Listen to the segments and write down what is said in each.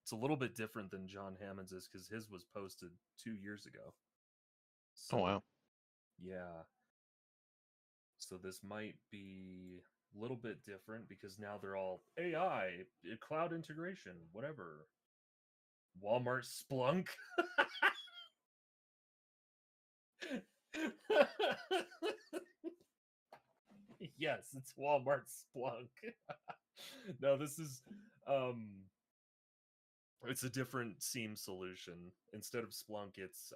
It's a little bit different than John Hammond's is because his was posted 2 years ago. So, Oh, wow. Yeah. So this might be a little bit different because now they're all AI, cloud integration, whatever. Walmart Splunk. Yes, it's Walmart Splunk. No, this is it's a different seam solution. Instead of Splunk, it's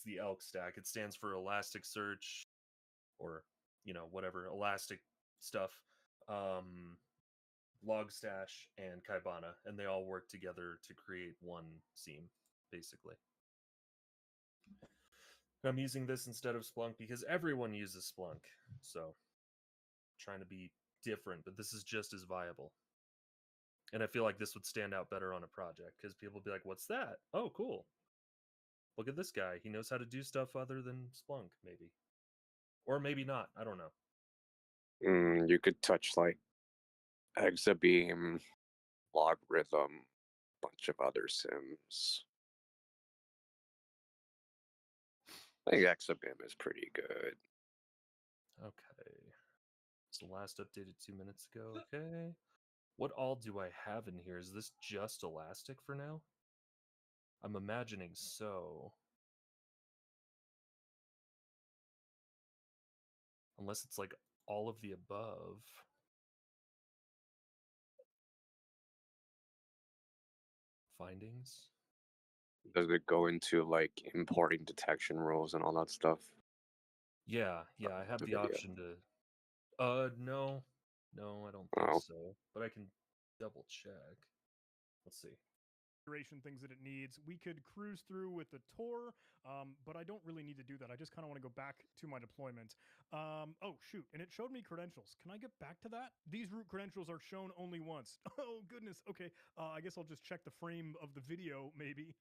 the Elk stack. It stands for Elasticsearch, or whatever Elastic stuff, Logstash, and Kibana, and they all work together to create one seam, basically. I'm using this instead of Splunk because everyone uses Splunk, so trying to be different, but this is just as viable. And I feel like this would stand out better on a project because people would be like, "What's that? Oh, cool! Look at this guy. He knows how to do stuff other than Splunk, maybe, or maybe not. I don't know." You could touch like Exabeam, Logarithm, bunch of other sims. I think Exabeam is pretty good. Okay. It's the last updated 2 minutes ago. Okay. What all do I have in here? Is this just Elastic for now? I'm imagining so. Unless it's like all of the above. Findings? Does it go into like importing detection rules and all that stuff? Yeah, I have the video. option to... No. No, I don't think Oh. so. But I can double check. Let's see. Things that it needs. We could cruise through with the tour, but I don't really need to do that. I just kind of want to go back to my deployment. Oh, shoot. And it showed me credentials. Can I get back to that? These root credentials are shown only once. Oh, goodness. Okay. I guess I'll just check the frame of the video, maybe.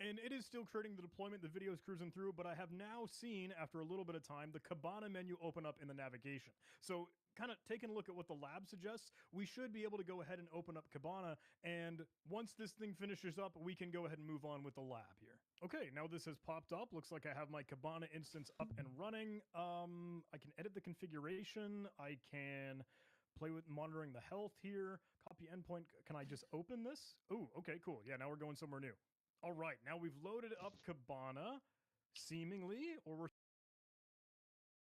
And it is still creating the deployment, the video is cruising through, but I have now seen, after a little bit of time, the Kibana menu open up in the navigation. So kind of taking a look at what the lab suggests, we should be able to go ahead and open up Kibana, and once this thing finishes up, we can go ahead and move on with the lab here. Okay, now this has popped up. Looks like I have my Kibana instance up and running. I can edit the configuration. I can play with monitoring the health here. Copy endpoint. Can I just open this? Ooh, okay, cool. Yeah, now we're going somewhere new. All right, now we've loaded up Kibana, seemingly, or we're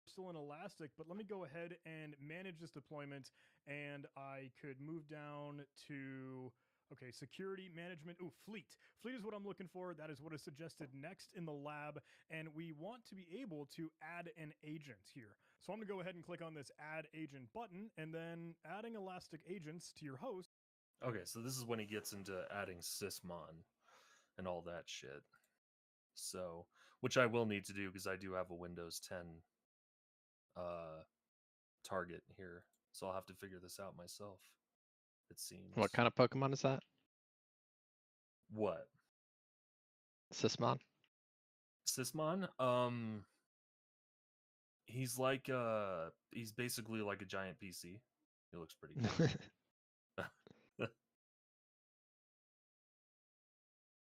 still in Elastic, but let me go ahead and manage this deployment, and I could move down to, okay, security management. Ooh, fleet. Fleet is what I'm looking for. That is what is suggested next in the lab, and we want to be able to add an agent here. So I'm going to go ahead and click on this Add Agent button, and then adding Elastic agents to your host. Okay, so this is when he gets into adding sysmon and all that shit. So, which I will need to do because I do have a Windows 10 target here. So I'll have to figure this out myself, it seems. What kind of Pokemon is that? What? Sysmon? Sysmon? He's like he's basically like a giant PC. He looks pretty cool.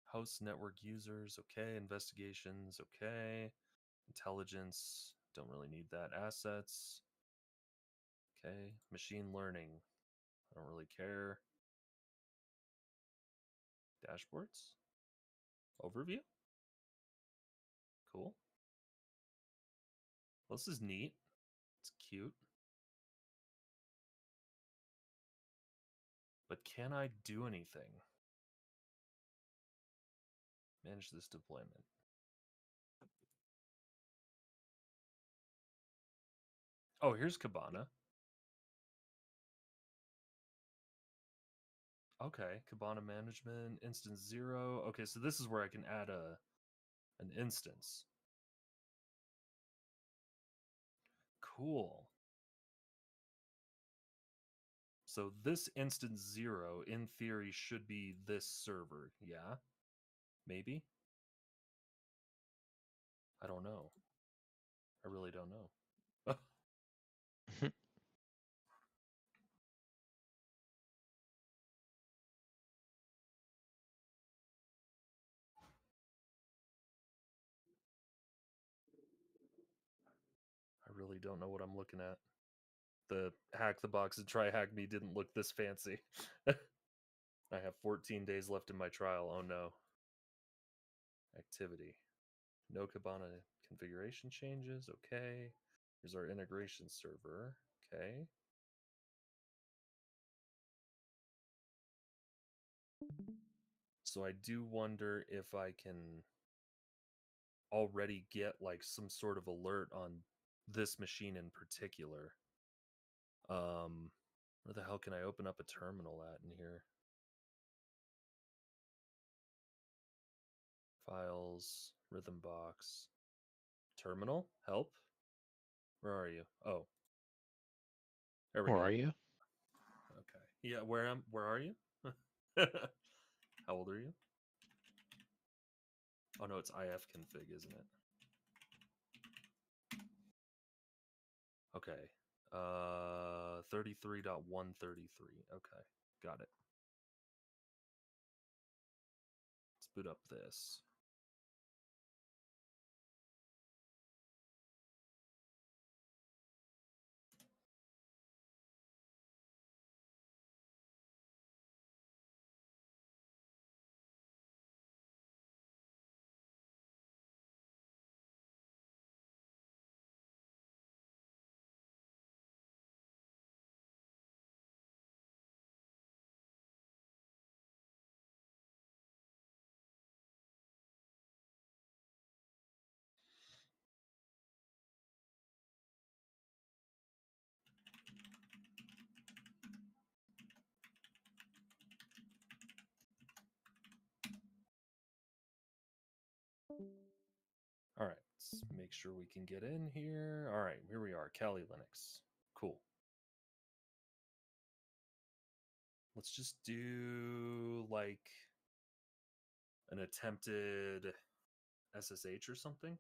Host network users, okay. Investigations, okay. Intelligence, don't really need that. Assets, okay. Machine learning, I don't really care. Dashboards, overview, cool. Well, this is neat. It's cute. But can I do anything? Manage this deployment. Oh, here's Kibana. Okay, Kibana management, instance 0. Okay, so this is where I can add an instance. Cool. So this instance 0, in theory, should be this server. Yeah? Maybe? I don't know. I really don't know. really don't know what I'm looking at. The hack the box and try hack me didn't look this fancy. I have 14 days left in my trial. Oh no. Activity. No Kibana configuration changes. Okay. Here's our integration server. Okay. So I do wonder if I can already get like some sort of alert on this machine in particular. Where the hell can I open up a terminal at in here? Files, rhythm box, terminal, help. Where are you? Oh, there we Where go. are you? Okay. Yeah, where are you? How old are you? Oh no, it's if config, isn't it? Okay. 33.133. Okay. Got it. Let's boot up this. All right, let's make sure we can get in here. All right, here we are, Kali Linux. Cool. Let's just do like an attempted SSH or something.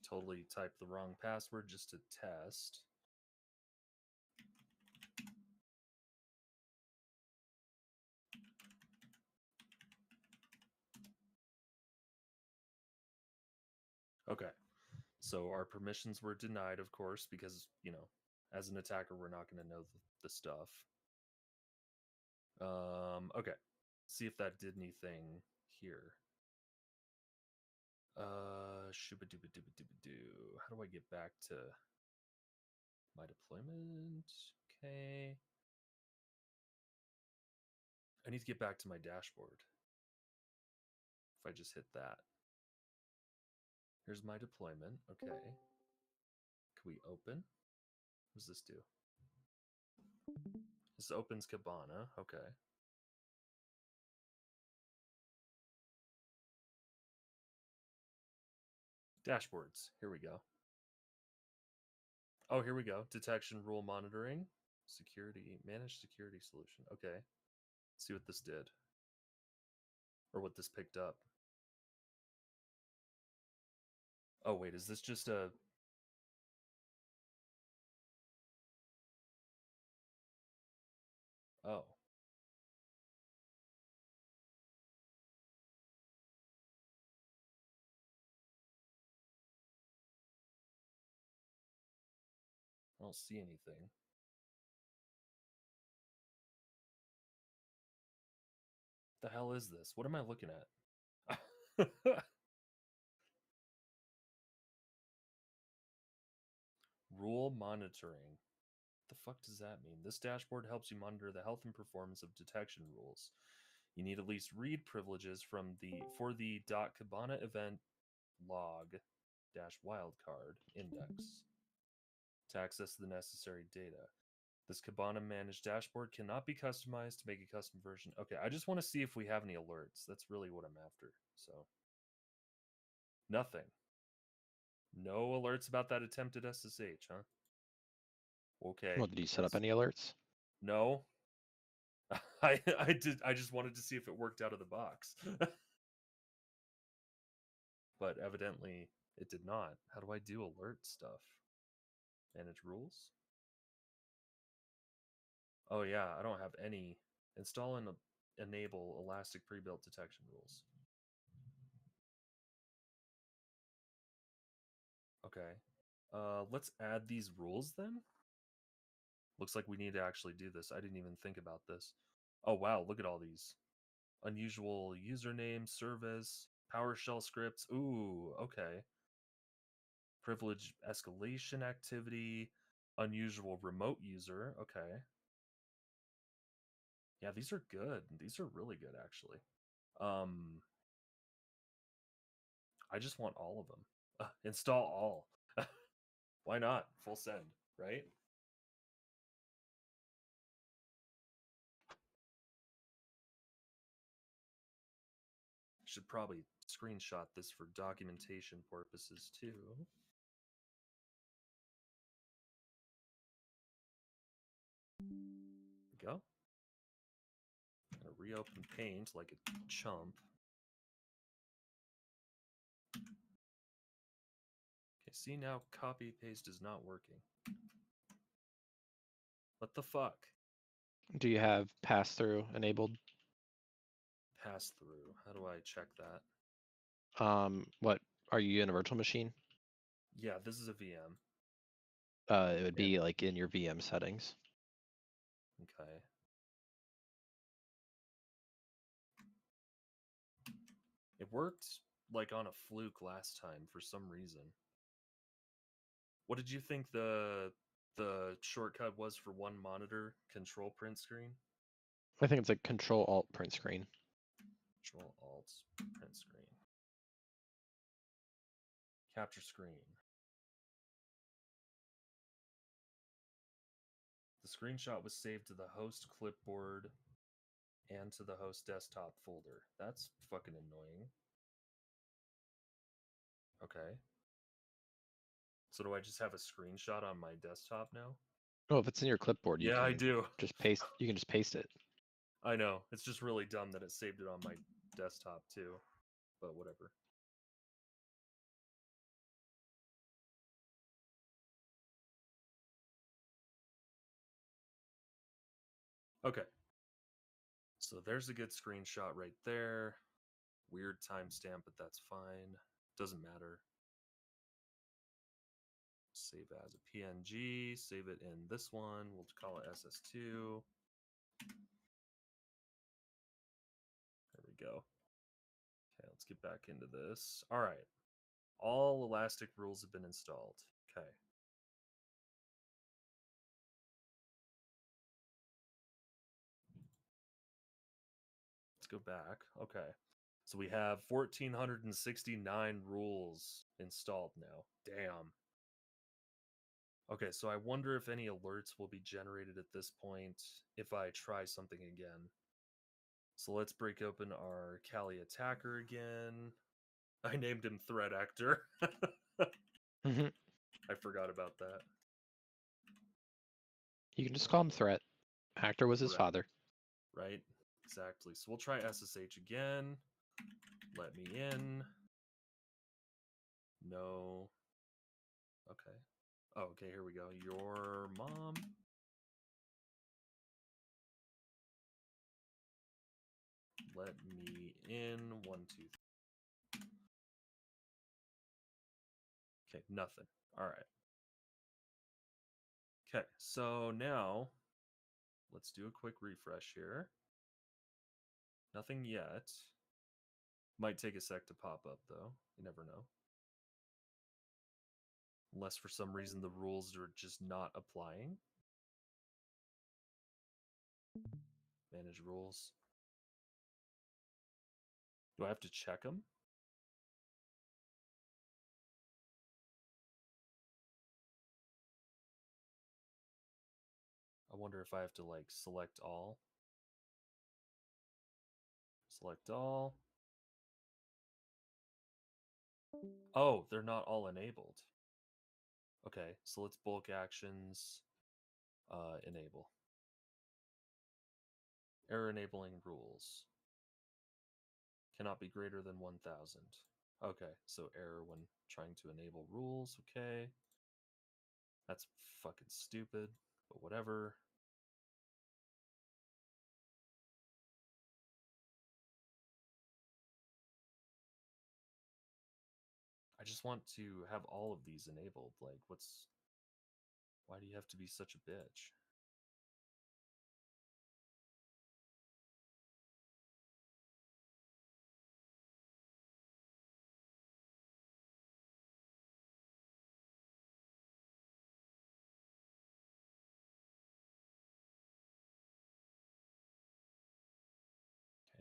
Totally typed the wrong password just to test. Okay, so our permissions were denied, of course, because, you know, as an attacker, we're not going to know the stuff. Okay, see if that did anything here. Shooba-dooba-dooba-dooba-doo. How do I get back to my deployment? Okay. I need to get back to my dashboard. If I just hit that. Here's my deployment. Okay. Can we open? What does this do? This opens Kibana. Okay. Dashboards. Here we go. Oh, here we go. Detection rule monitoring. Security. Managed security solution. Okay. Let's see what this did. Or what this picked up. Oh, wait. Is this just a... Oh. I don't see anything. The hell is this? What am I looking at? Rule monitoring. The fuck does that mean? This dashboard helps you monitor the health and performance of detection rules. You need at least read privileges for the .kibana event log -wildcard index to access the necessary data. This Kibana managed dashboard cannot be customized to make a custom version. Okay, I just want to see if we have any alerts. That's really what I'm after. So, nothing. No alerts about that attempted SSH, huh? Okay. Well, did you set up any alerts? No. I did. I just wanted to see if it worked out of the box. But evidently it did not. How do I do alert stuff? Manage rules. Oh yeah, I don't have any. Install and enable elastic pre-built detection rules. Okay. Let's add these rules then. Looks like we need to actually do this. I didn't even think about this. Oh wow, look at all these. Unusual username, service, PowerShell scripts. Ooh, okay. Privilege escalation activity, unusual remote user. Okay. Yeah, these are good. These are really good actually. I just want all of them. Install all. Why not? Full send, right? Should probably screenshot this for documentation purposes too. Go. Gonna reopen Paint like a chump. Okay, see now copy paste is not working. What the fuck? Do you have pass through enabled? Pass through. How do I check that? What are you in a virtual machine? Yeah, this is a VM. It would be like in your VM settings. Okay. It worked like on a fluke last time for some reason. What did you think the shortcut was for one monitor control print screen? I think it's like Control Alt print screen. Control Alt print screen. Capture screen. The screenshot was saved to the host clipboard and to the host desktop folder. That's fucking annoying. Okay. So do I just have a screenshot on my desktop now? Oh, if it's in your clipboard, you Yeah, can I do. just paste. You can just paste it. I know. It's just really dumb that it saved it on my desktop too. But whatever. Okay. So there's a good screenshot right there. Weird timestamp, but that's fine. Doesn't matter. Save as a PNG. Save it in this one. We'll call it SS2. There we go. Okay, let's get back into this. All right. All Elastic rules have been installed. Okay. Let's go back. Okay. So we have 1,469 rules installed now. Damn. Okay, so I wonder if any alerts will be generated at this point if I try something again. So let's break open our Kali attacker again. I named him Threat Actor. Mhm. I forgot about that. You can just call him Threat. Actor was his Right. father. Right? Exactly. So we'll try SSH again. Let me in. No. Okay. Oh, okay, here we go. Your mom. Let me in. 1, 2, 3. Okay, nothing. All right. Okay, so now let's do a quick refresh here. Nothing yet. Might take a sec to pop up though. You never know. Unless for some reason the rules are just not applying. Manage rules. Do I have to check them? I wonder if I have to like select all. Select all. Oh, they're not all enabled. Okay, so let's bulk actions enable. Error enabling rules. Cannot be greater than 1,000. Okay, so error when trying to enable rules. Okay. That's fucking stupid, but whatever. I just want to have all of these enabled. Like, why do you have to be such a bitch?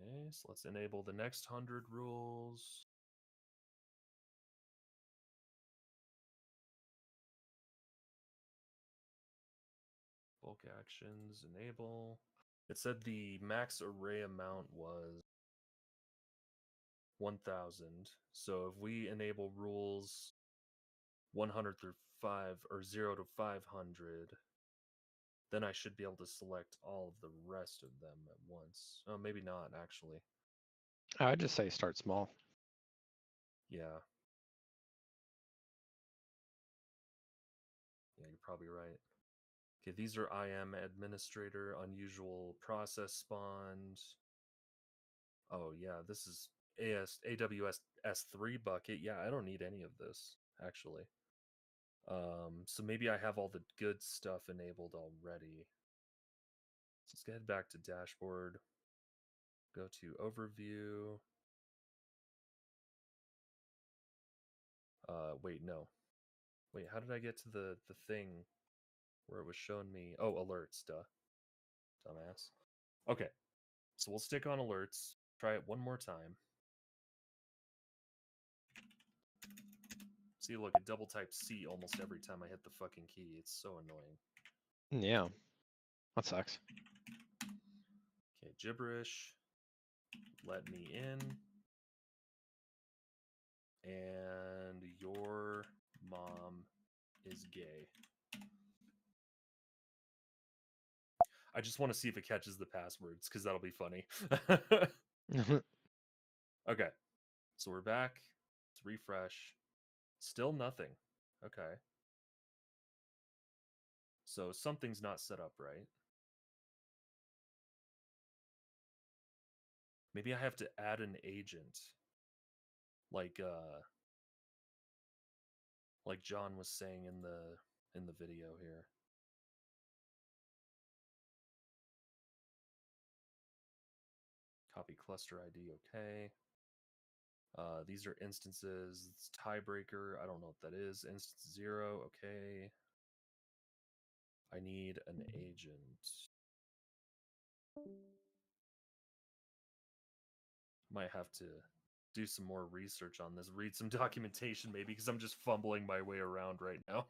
Okay, so let's enable the next 100 rules. Bulk actions, enable. It said the max array amount was 1,000. So if we enable rules 100 through 5 or 0 to 500, then I should be able to select all of the rest of them at once. Oh, maybe not, actually. I would just say start small. Yeah. Yeah, you're probably right. Okay, these are IM administrator, unusual process spawned. Oh yeah, this is AWS S3 bucket. Yeah, I don't need any of this, actually. So maybe I have all the good stuff enabled already. So let's head back to dashboard. Go to overview. Wait, no. Wait, how did I get to the thing where it was showing me? Oh, alerts, duh. Dumbass. Okay, so we'll stick on alerts. Try it one more time. See, look, it double types C almost every time I hit the fucking key. It's so annoying. Yeah, that sucks. Okay, gibberish. Let me in. And your mom is gay. I just want to see if it catches the passwords, because that'll be funny. Okay, so we're back. Let's refresh. Still nothing. Okay. So something's not set up right. Maybe I have to add an agent. Like John was saying in the video here. Copy cluster ID, okay. These are instances. It's tiebreaker. I don't know what that is. Instance 0, okay. I need an agent. Might have to do some more research on this. Read some documentation maybe, because I'm just fumbling my way around right now.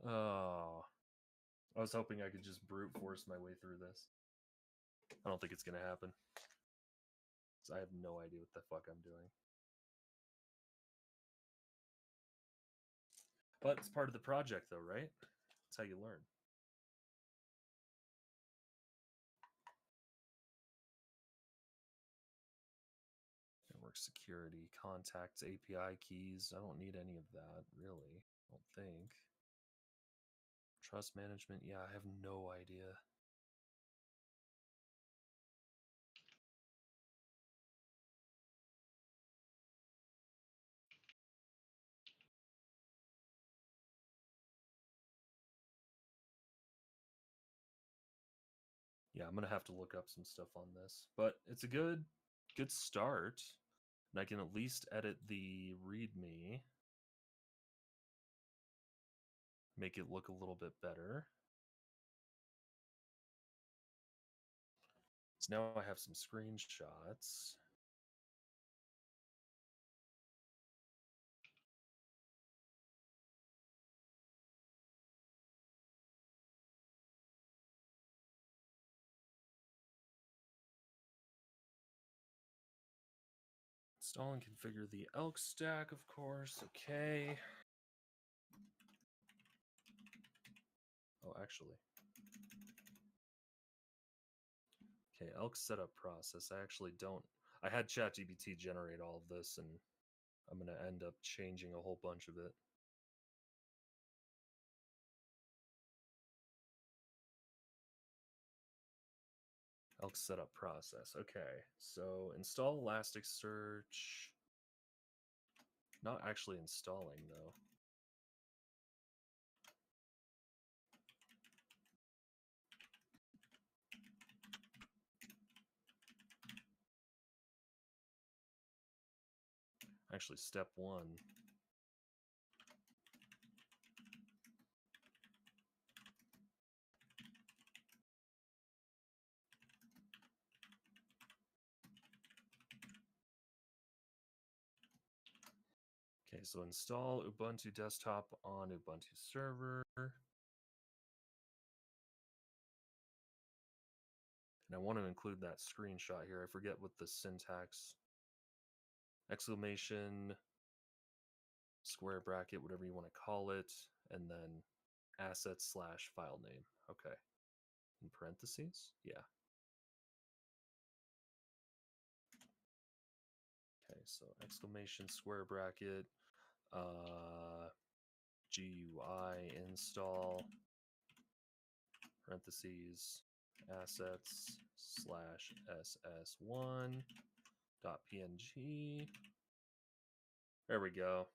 Oh. I was hoping I could just brute force my way through this. I don't think it's going to happen. So I have no idea what the fuck I'm doing. But it's part of the project though, right? That's how you learn. Network security, contacts, API keys. I don't need any of that, really. I don't think. Trust management. Yeah, I have no idea. Yeah, I'm gonna have to look up some stuff on this, but it's a good start, and I can at least edit the README, make it look a little bit better. So now I have some screenshots. Install and configure the Elk stack, of course. Okay. Oh, actually. Okay, Elk setup process. I actually don't. I had ChatGPT generate all of this, and I'm going to end up changing a whole bunch of it. Elk setup process. Okay, so install Elasticsearch. Not actually installing though. Actually, step 1. Okay, so install Ubuntu desktop on Ubuntu server. And I want to include that screenshot here. I forget what the syntax. Exclamation, square bracket, whatever you want to call it, and then asset/file name. Okay. In parentheses? Yeah. Okay, so exclamation, square bracket, GUI install, parentheses, assets/ss1.png. There we go.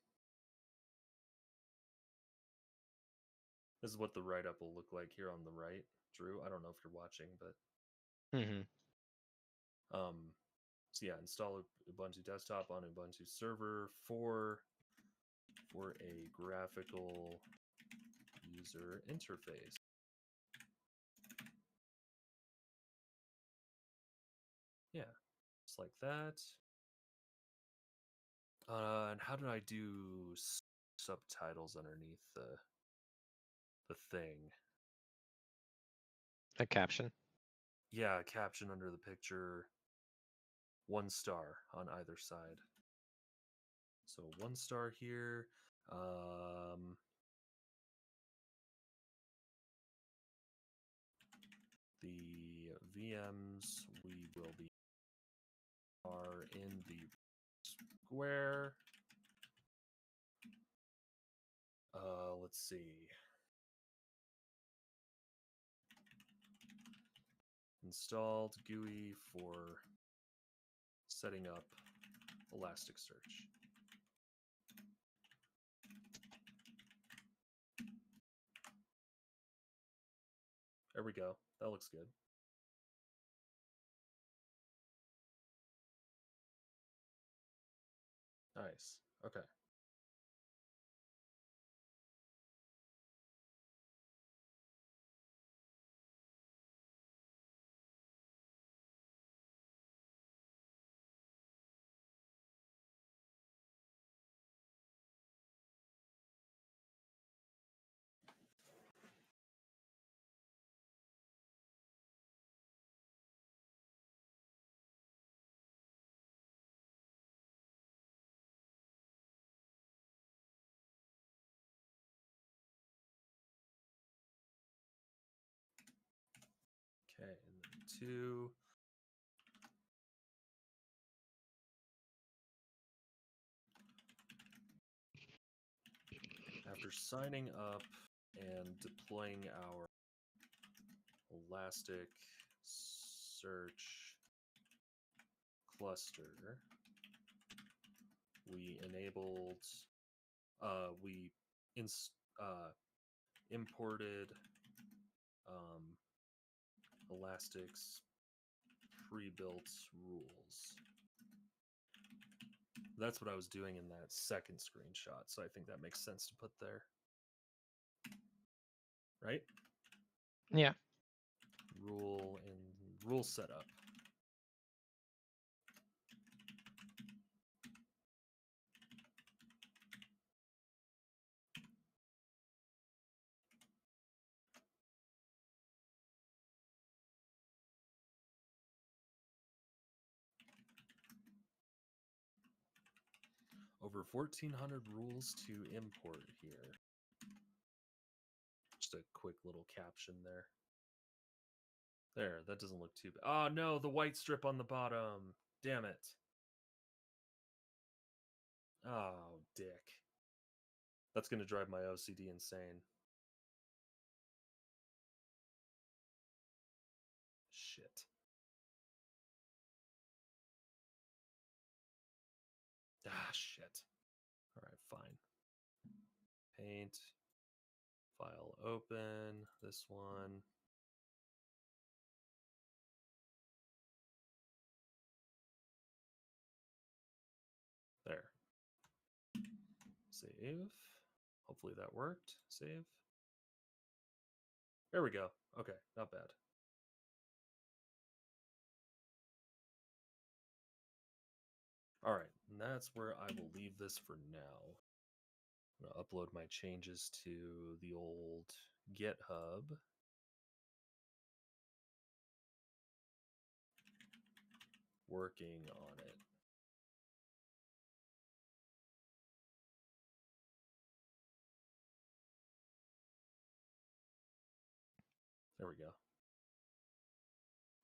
This is what the write-up will look like here on the right. Drew, I don't know if you're watching, but so yeah, install Ubuntu desktop on Ubuntu server for a graphical user interface. Yeah, just like that. And how did I do subtitles underneath the thing? A caption. Yeah, a caption under the picture. 1 star on either side. So 1 star here. The VMs we will be are in the square. Let's see. Installed GUI for setting up Elasticsearch. There we go. That looks good. Nice. Okay. Okay, and then 2. After signing up and deploying our Elasticsearch cluster, we enabled, we imported Elastic's pre-built rules. That's what I was doing in that second screenshot, so I think that makes sense to put there. Right? Yeah. Rule and rule setup. Over 1,400 rules to import here. Just a quick little caption there. There, that doesn't look too bad. Oh no, the white strip on the bottom. Damn it. Oh, dick. That's going to drive my OCD insane. Shit. Ah, shit. All right, fine. Paint. File open. This one. There. Save. Hopefully that worked. Save. There we go. Okay, not bad. All right, and that's where I will leave this for now. I'm going to upload my changes to the old GitHub. Working on it. There we go.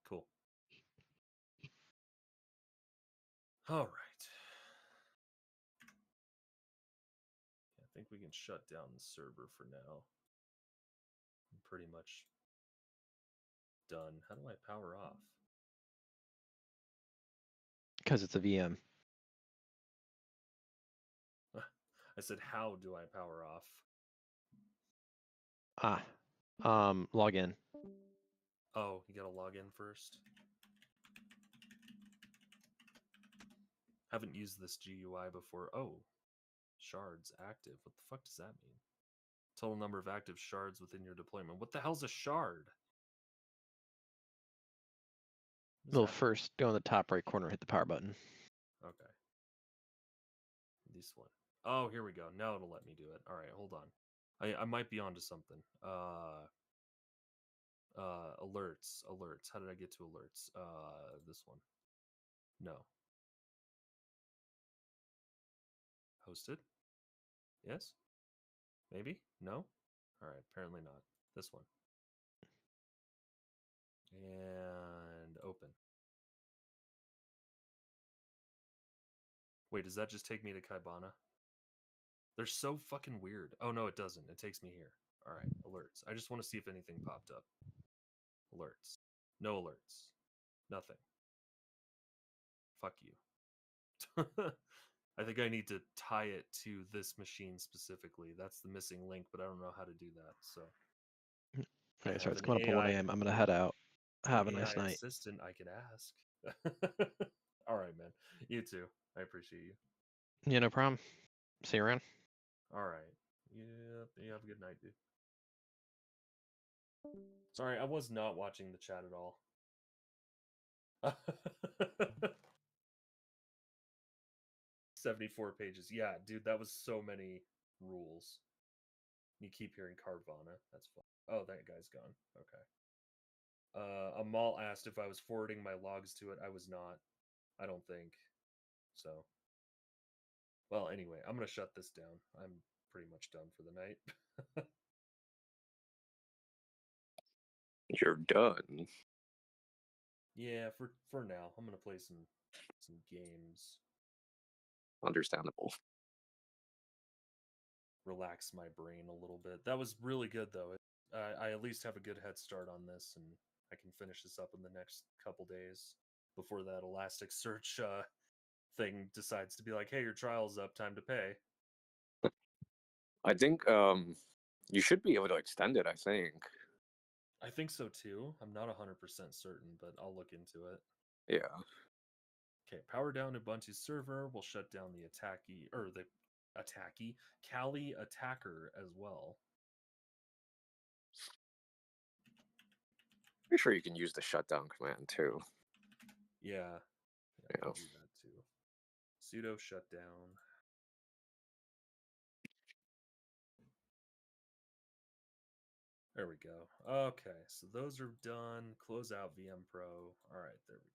Cool. All right. I think we can shut down the server for now. I'm pretty much done. How do I power off? Because it's a VM. I said, how do I power off? Log in. Oh, you gotta log in first. Haven't used this GUI before. Oh, shards active. What the fuck does that mean? Total number of active shards within your deployment. What the hell's a shard? What does Well, that mean? first go in the top right corner, hit the power button. Okay. This one. Oh, here we go. Now it'll let me do it. All right, hold on. I might be onto something. Alerts. How did I get to alerts? This one. No. Hosted? Yes? Maybe? No? All right, apparently not. This one. And open. Wait, does that just take me to Kaibana? They're so fucking weird. Oh, no, it doesn't. It takes me here. All right, alerts. I just want to see if anything popped up. Alerts. No alerts. Nothing. Fuck you. I think I need to tie it to this machine specifically. That's the missing link, but I don't know how to do that. So, Okay, so have it's an coming up at 1 AI a.m. I'm gonna head out. Have a nice AI night. assistant, I could ask. All right, man. You too. I appreciate you. Yeah, no problem. See you around. All right. Yeah, you have a good night, dude. Sorry, I was not watching the chat at all. 74 pages. Yeah, dude, that was so many rules. You keep hearing Carvana. That's fun. Oh, that guy's gone. Okay. Amal asked if I was forwarding my logs to it. I was not. I don't think. So. Well, anyway, I'm going to shut this down. I'm pretty much done for the night. You're done. Yeah, for now. I'm going to play some games. Understandable. Relax my brain a little bit. That was really good, though. I at least have a good head start on this, and I can finish this up in the next couple days before that Elasticsearch thing decides to be like, hey, your trial's up, time to pay. I think you should be able to extend it, I think. I think so too. I'm not 100% certain, but I'll look into it. Yeah. Okay, power down Ubuntu server. We'll shut down the Kali attacker as well. Pretty sure you can use the shutdown command too. Yeah, Yeah. I'll do that too. Sudo shutdown. There we go. Okay, so those are done. Close out VM Pro. All right, there we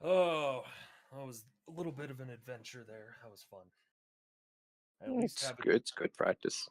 go. Oh, that was a little bit of an adventure there. That was fun. I at least It's have it. good. It's good practice.